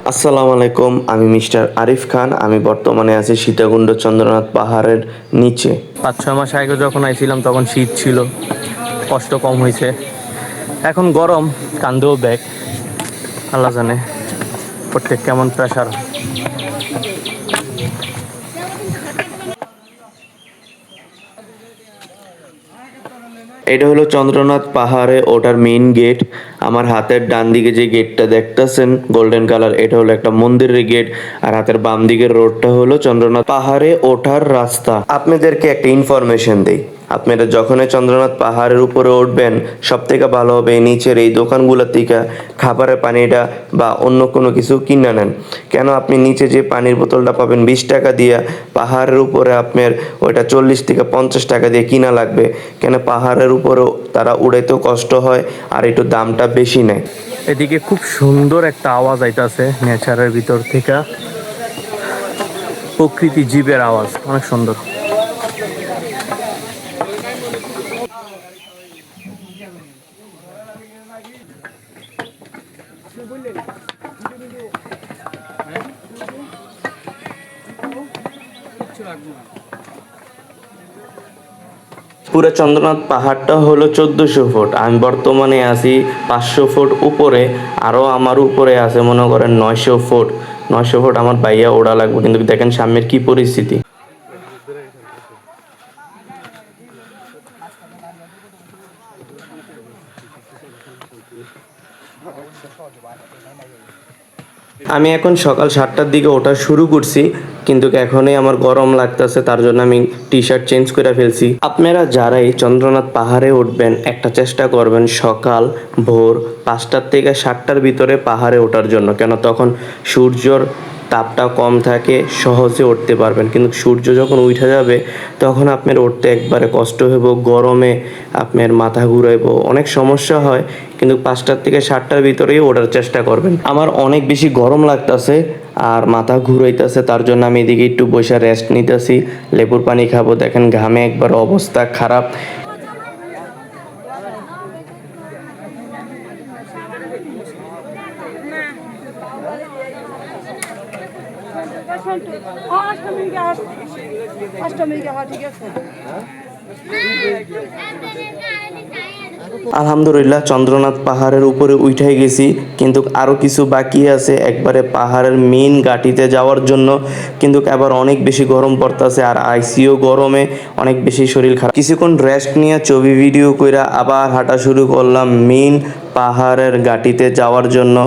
আসসালামু আলাইকুম, আমি মিস্টার আরিফ খান। আমি বর্তমানে আছি সীতাকুণ্ড চন্দ্রনাথ পাহাড়ের নিচে। 5-6 মাস আগে যখন আইছিলাম তখন শীত ছিল, কষ্ট কম হয়েছে। এখন গরম, কান্দেও ব্যাগ, আল্লাহ জানে প্রত্যেক কেমন প্রেশার। এটা হলো চন্দ্রনাথ পাহাড়ে ওঠার মেইন গেট। আমার হাতের ডান দিকে যে গেটটা দেখতেছেন গোল্ডেন কালার, এটা হলো একটা মন্দিরের গেট। আর হাতের বাম দিকের রোডটা হলো চন্দ্রনাথ পাহাড়ে ওঠার রাস্তা। আপনাদেরকে একটা ইনফরমেশন দেই, আপনারা যখনই চন্দ্রনাথ পাহাড়ের উপরে উঠবেন সব থেকে ভালো হবে নিচের এই দোকানগুলোর থেকে খাবারের পানিটা বা অন্য কোনো কিছু কিনে নেন। কেন, আপনি নিচে যে পানির বোতলটা পাবেন 20 টাকা দিয়ে, পাহাড়ের উপরে আপনার ওইটা 40 থেকে 50 টাকা দিয়ে কিনা লাগবে। কেন, পাহাড়ের উপরেও তারা উড়াইতেও কষ্ট হয় আর একটু দামটা বেশি নেয়। এদিকে খুব সুন্দর একটা আওয়াজ আইতাছে নেচারের ভিতর থেকে, প্রকৃতি জীবের আওয়াজ, অনেক সুন্দর। পুরো চন্দ্রনাথ পাহাড়টা হলো 1400 ফুট। আমি বর্তমানে আছি 500 ফুট উপরে। আরও আমার উপরে আছে মনে করেন 900 ফুট। 900 ফুট আমার বাইয়া ওড়া লাগবে, কিন্তু দেখেন সামনের কি পরিস্থিতি। আমি এখন সকাল 7টার দিকে ওঠা শুরু করছি, কিন্তু এখনই আমার গরম লাগতেছে, তার জন্য আমি টি শার্ট চেঞ্জ করে ফেলছি। আপনারা যারাই চন্দ্রনাথ পাহাড়ে উঠবেন একটা চেষ্টা করবেন সকাল ভোর 5টার থেকে 7টার ভিতরে পাহাড়ে ওঠার জন্য। কেন, তখন সূর্যর তাপটা কম থাকে, সহজে উঠতে পারবেন। কিন্তু সূর্য যখন উঠে যাবে তখন আপনার উঠতে একবারে কষ্ট হইব, গরমে আপনার মাথা ঘুরাইব, অনেক সমস্যা হয়। কিন্তু 5টার থেকে 7টার ভিতরেই ওঠার চেষ্টা করবেন। আমার অনেক বেশি গরম লাগতেছে আর মাথা ঘুরাইতেছে, তার জন্য আমি এদিকে একটু বসে রেস্ট নিতেছি, লেবুর পানি খাবো। দেখেন ঘামে একবার অবস্থা খারাপ। আলহামদুলিল্লাহ চন্দ্রনাথ পাহাড়ের উপরে উঠাই গেছি, কিন্তু আরও কিছু বাকি আছে একবারে পাহাড়ের মেইন ঘাটিতে যাওয়ার জন্য। কিন্তু আবার অনেক বেশি গরম পড়তেছে আর আইসিও গরমে অনেক বেশি শরীর খারাপ। কিছুক্ষণ রেস্ট নিয়ে ছবি ভিডিও কইরা আবার হাঁটা শুরু করলাম মেইন পাহাড়ের ঘাটিতে যাওয়ার জন্য।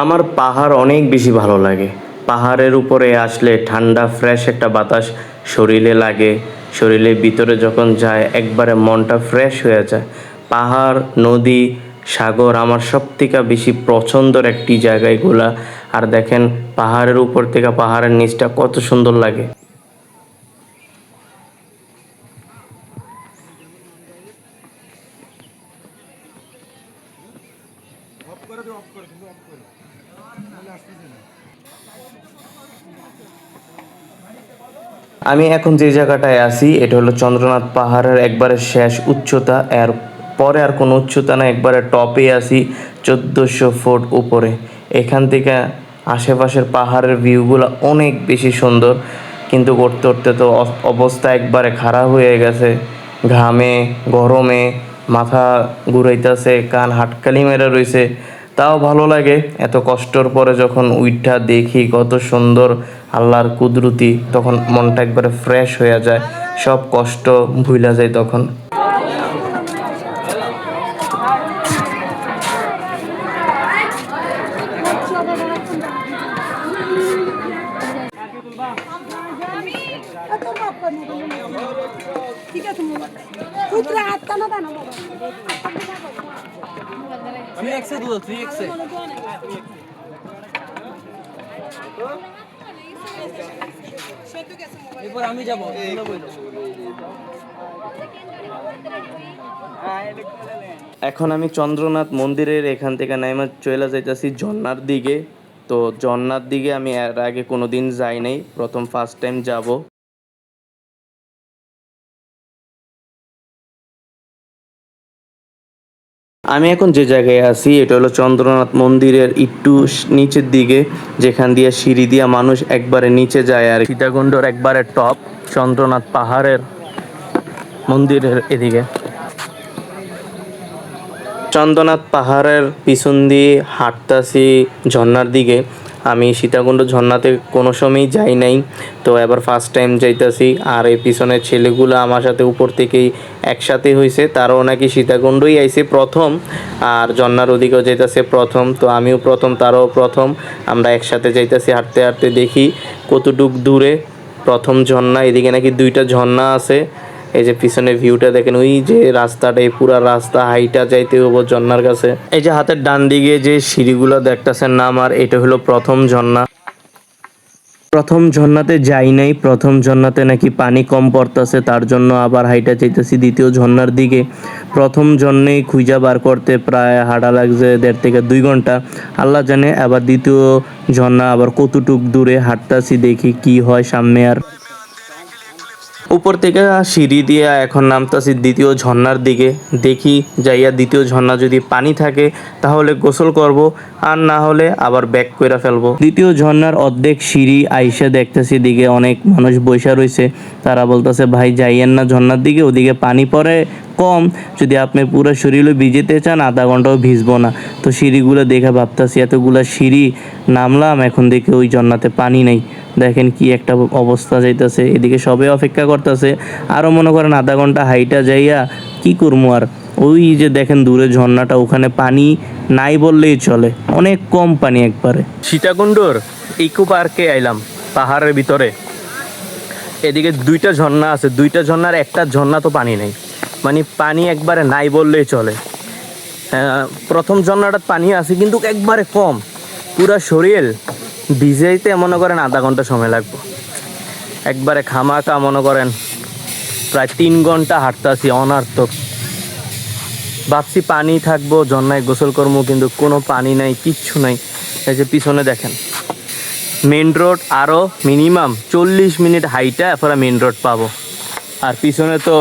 আমার পাহাড় অনেক বেশি ভালো লাগে। পাহাড়ের উপরে আসলে ঠান্ডা ফ্রেশ একটা বাতাস শরীরে লাগে, শরীরের ভিতরে যখন যায় একবারে মনটা ফ্রেশ হয়ে যায়। পাহাড়, নদী, সাগর আমার সব থেকে বেশি পছন্দের একটি জায়গা এগুলা। আর দেখেন পাহাড়ের উপর থেকে পাহাড়ের নিচটা কত সুন্দর লাগে। আমি এখন যে জায়গাটায় আছি এটা হলো চন্দ্রনাথ পাহাড়ের একবারে শেষ উচ্চতা, এর পরে আর কোনো উচ্চতা না, একবারে টপে আছি 1400 ফুট উপরে। এখান থেকে আশেপাশের পাহাড়ের ভিউগুলো অনেক বেশি সুন্দর, কিন্তু উঠতে উঠতে তো অবস্থা একবারে খারাপ হয়ে গেছে। ঘামে, গরমে মাথা ঘুরাইতেছে, কান হাটকালি মেরে রইছে। তাও ভালো লাগে, এত কষ্টর পরে যখন উইঠা দেখি কত সুন্দর আল্লাহর কুদরতি, তখন মনটা একবারে ফ্রেশ হয়ে যায়, সব কষ্ট ভুলা যায় তখন। আমি একসে দুধ তুই একসে এরপর আমি যাবো এখন আমি চন্দ্রনাথ মন্দিরের এখান থেকে নাইমা চলে যাইতেছি ঝর্ণার দিকে। তো ঝর্ণার দিকে আমি এর আগে কোনো দিন যাই নাই, প্রথম ফার্স্ট টাইম যাব। আমি এখন যে জায়গায় আছি এটা হলো চন্দ্রনাথ মন্দিরের একটু নিচের দিকে, যেখান দিয়ে সিঁড়ি দিয়া মানুষ একবারে নিচে যায়। আর সীতাকুণ্ডর একবারে টপ চন্দ্রনাথ পাহাড়ের মন্দিরের এদিকে। চন্দ্রনাথ পাহাড়ের পিছন দিয়ে হাঁটতাছি ঝর্ণার দিকে। আমি সীতাকুণ্ড ঝর্ণাতে কোনো সময়ই যাই নাই, তো এবার ফার্স্ট টাইম যাইতাছি। আর এই পিছনের ছেলেগুলো আমার সাথে উপর থেকেই একসাথে হয়েছে, তারাও নাকি সীতাকুণ্ডই আইছে প্রথম, আর ঝর্ণার ওদিকেও যাইতাছে প্রথম। তো আমিও প্রথম, তারাও প্রথম। আমরা একসাথে যাইতাছি, হাঁটতে হাঁটতে দেখি কতটুক দূরে প্রথম ঝর্ণা। এদিকে নাকি 2টা ঝর্ণা আছে। এই যে পিছনে ভিউটা দেখেন, ওই যে রাস্তাটা, এই পুরা রাস্তা হাইটা যাইতে হবো ঝর্ণার কাছে। এই যে হাতের ডান দিকে যে সিঁড়িগুলো দেখতেছেন নাম, আর এটা হলো প্রথম ঝর্ণা। প্রথম ঝর্ণাতে যাই নাই, প্রথম ঝর্ণাতে নাকি পানি কম পড়তেছে, তার জন্য আবার হাইটা চাইতেছি দ্বিতীয় ঝর্ণার দিকে। প্রথম ঝর্ণেই খুঁজা বার করতে প্রায় হাঁটা লাগছে 1.5 থেকে 2 ঘন্টা, আল্লাহ জানে। আবার দ্বিতীয় ঝর্ণা আবার কতটুক দূরে হাঁটতাছি, দেখি কি হয় সামনে। আর উপর থেকে সিঁড়ি দিয়ে এখন নামতাছি দ্বিতীয় ঝর্ণার দিকে। দেখি যাইয়া দ্বিতীয় ঝর্ণা যদি পানি থাকে তাহলে গোসল করব, আর না হলে আবার ব্যাক করে ফেলবো। দ্বিতীয় ঝর্ণার অর্ধেক সিঁড়ি আইসা দেখতেছি দিকে অনেক মানুষ বসে রয়েছে। তারা বলতেছে ভাই যাইয়েন না ঝর্ণার দিকে, ওদিকে পানি পড়ে কম, যদি আপনি পুরো শরীরে ভিজেতে চান আধা ঘন্টাও ভিজবো না। তো সিঁড়িগুলো দেখে ভাবতাছি এতগুলা সিঁড়ি নামলাম, এখন দেখে ওই ঝর্ণাতে পানি নেই। দেখেন কি একটা অবস্থা যাইতেছে। এদিকে সবাই অপেক্ষা করতেছে, আরও মনে করেন আধা ঘন্টা হাইটা যাইয়া কি করবো আর। ওই যে দেখেন দূরে ঝর্ণাটা, ওখানে পানি নাই বললেই চলে, অনেক কম পানি একবারে। সীতাকুণ্ডর ইকো পার্কে আইলাম পাহাড়ের ভিতরে। এদিকে 2টা ঝর্ণা আছে, 2টা ঝর্ণার একটা ঝর্ণা তো পানি নেই, মানে পানি একবারে নাই বললেই চলে। প্রথম ঝর্ণাটা পানি আছে কিন্তু একবারে কম, পুরা শরীর ভিজাইতে মনে করেন আধা ঘন্টা সময় লাগবে। একবারে খামাকা মনে করেন প্রায় 3 ঘন্টা হাঁটতাছি অনার্থক। ভাবছি পানি থাকবো ঝর্ণায় গোসল করবো, কিন্তু কোনো পানি নাই, কিচ্ছু নাই। এই যে পিছনে দেখেন মেন রোড, আরও মিনিমাম 40 মিনিট হাইটা এরপরে মেন রোড পাবো। আর পিছনে তো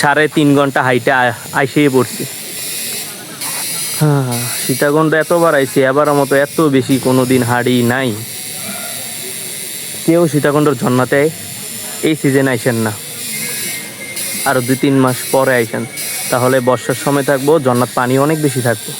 3.5 ঘন্টা হাইটা আইসেই পড়ছি। হ্যাঁ, সীতাকুণ্ড এতবার আইছি, এবারের মতো এত বেশি কোনো দিন হাঁড়ি নাই। কেউ সীতাকুণ্ডর ঝর্ণাতে এই সিজনে আইসেন না, আরও 2-3 মাস পরে আইসেন, তাহলে বর্ষার সময় থাকবো, ঝর্ণার পানি অনেক বেশি থাকবো।